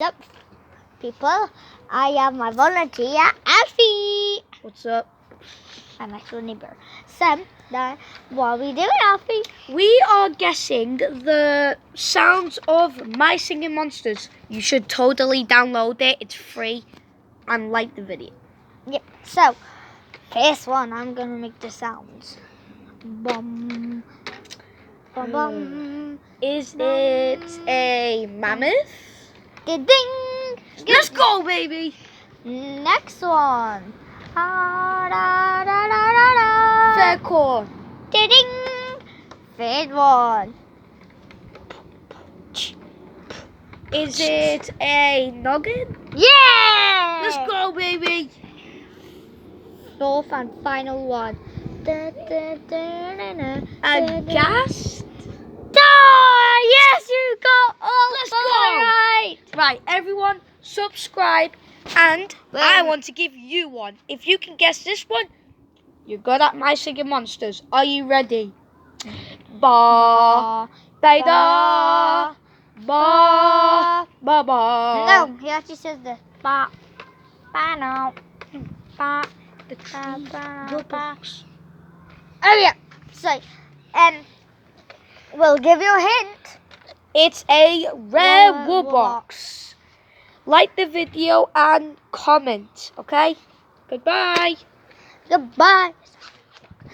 Up, people. I am my volunteer, Alfie. What's up? My next door neighbor, Sam. What are we doing, Alfie? We are guessing the sounds of My Singing Monsters. You should totally download it. It's free. And like the video. Yep. So, first one, I'm gonna make the sounds. Bum, bum, bum. Is it a mammoth? Ding. Let's go, baby. Next one. Da, da, da, da, da. Fair corn. Ding. Third one. Is it a noggin? Yeah. Let's go, baby. Fourth and final one. Da, da, da, da, da, A gas? Yes, you got all. Let's four go. right. Right, everyone, subscribe. And Well, I want to give you one. If you can guess this one, you're good at My Singing Monsters. Are you ready? Ba, ba, da, ba, ba, ba. No, he actually says the ba, ba, no, ba, The ba, tree, ba, the ba. box. Oh yeah. So, we'll give you a hint. It's a rare Rare wool box. Like the video and comment, okay? Goodbye. Goodbye.